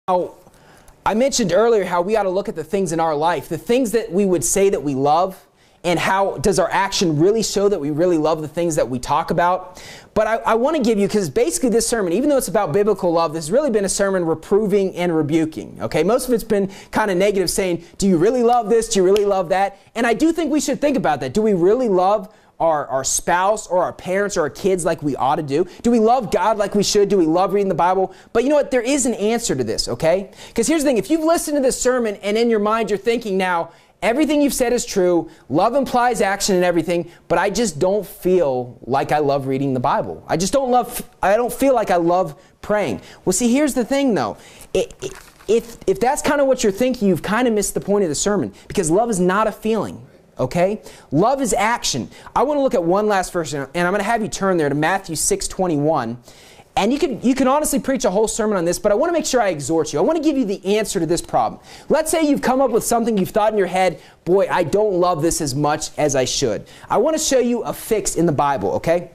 Now, I mentioned earlier how we ought to look at the things in our life, the things that we would say that we love, and how does our action really show that we really love the things that we talk about. But I want to give you, because basically this sermon, even though it's about biblical love, this has really been a sermon reproving and rebuking. Okay, most of it's been kind of negative, saying, do you really love this? Do you really love that? And I do think we should think about that. Do we really love our spouse or our parents or our kids like we ought to do? Do we love God like we should? Do we love reading the Bible? But you know what? There is an answer to this, okay? Because here's the thing. If you've listened to this sermon and in your mind you're thinking now, everything you've said is true, love implies action and everything, but I just don't feel like I love reading the Bible. I don't feel like I love praying. Well, see, here's the thing though. If that's kind of what you're thinking, you've kind of missed the point of the sermon, because love is not a feeling. Okay? Love is action. I want to look at one last verse, and I'm going to have you turn there to Matthew 6:21. And you can honestly preach a whole sermon on this, but I want to make sure I exhort you. I want to give you the answer to this problem. Let's say you've come up with something you've thought in your head, boy, I don't love this as much as I should. I want to show you a fix in the Bible, okay?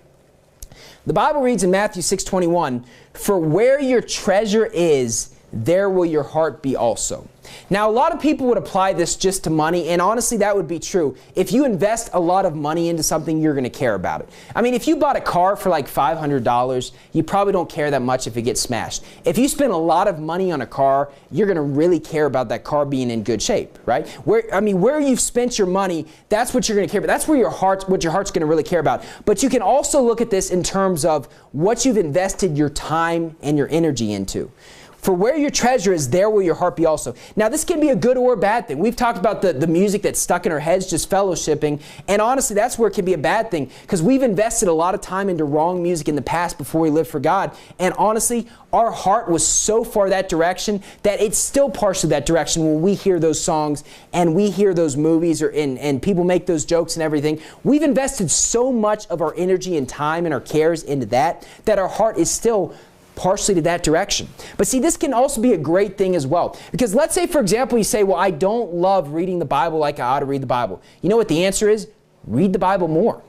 The Bible reads in Matthew 6:21, "For where your treasure is, there will your heart be also." Now, a lot of people would apply this just to money, and honestly, that would be true. If you invest a lot of money into something, you're going to care about it. I mean, if you bought a car for like $500, you probably don't care that much if it gets smashed. If you spend a lot of money on a car, you're going to really care about that car being in good shape, right? Where you've spent your money, that's what you're going to care about. That's where what your heart's going to really care about. But you can also look at this in terms of what you've invested your time and your energy into. For where your treasure is, there will your heart be also. Now, this can be a good or a bad thing. We've talked about the music that's stuck in our heads, just fellowshipping. And honestly, that's where it can be a bad thing, because we've invested a lot of time into wrong music in the past before we lived for God. And honestly, our heart was so far that direction that it's still partially that direction when we hear those songs and we hear those movies and people make those jokes and everything. We've invested so much of our energy and time and our cares into that our heart is still partially to that direction. But see, this can also be a great thing as well. Because let's say, for example, you say, well, I don't love reading the Bible like I ought to read the Bible. You know what the answer is? Read the Bible more.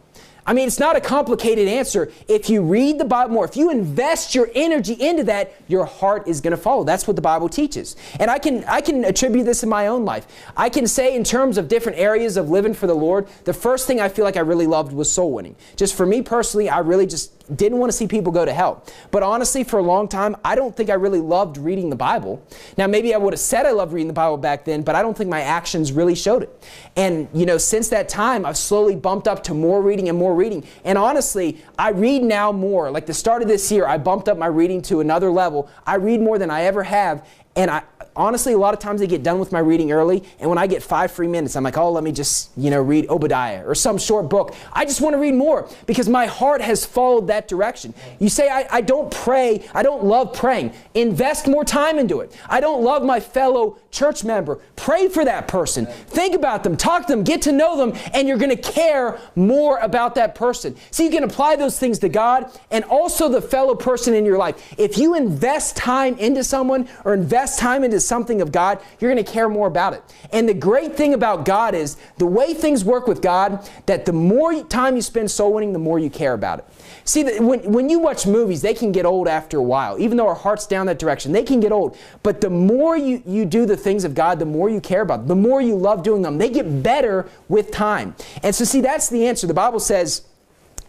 I mean, it's not a complicated answer. If you read the Bible more, if you invest your energy into that, your heart is going to follow. That's what the Bible teaches. And I can attribute this in my own life. I can say in terms of different areas of living for the Lord, the first thing I feel like I really loved was soul winning. Just for me personally, I really just didn't want to see people go to hell. But honestly, for a long time, I don't think I really loved reading the Bible. Now, maybe I would have said I loved reading the Bible back then, but I don't think my actions really showed it. And, you know, since that time, I've slowly bumped up to more reading and more reading. And honestly, I read now more. Like the start of this year, I bumped up my reading to another level. I read more than I ever have. And honestly, a lot of times I get done with my reading early, and when I get 5 free minutes, I'm like, oh, let me just, read Obadiah or some short book. I just want to read more because my heart has followed that direction. You say, I don't pray, I don't love praying. Invest more time into it. I don't love my fellow church member. Pray for that person. Think about them, talk to them, get to know them, and you're going to care more about that person. So you can apply those things to God and also the fellow person in your life. If you invest time into someone or invest time into something of God, you're going to care more about it. And the great thing about God is the way things work with God, that the more time you spend soul winning, the more you care about it. See, when you watch movies, they can get old after a while. Even though our heart's down that direction, they can get old. But the more you do the things of God, the more you care about them, the more you love doing them. They get better with time. And so see, that's the answer. The Bible says,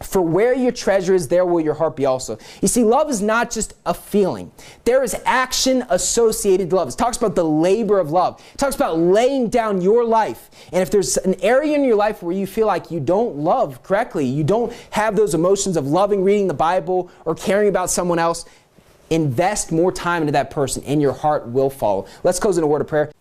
for where your treasure is, there will your heart be also. You see, love is not just a feeling. There is action associated to love. It talks about the labor of love. It talks about laying down your life. And if there's an area in your life where you feel like you don't love correctly, you don't have those emotions of loving reading the Bible or caring about someone else, invest more time into that person and your heart will follow. Let's close in a word of prayer.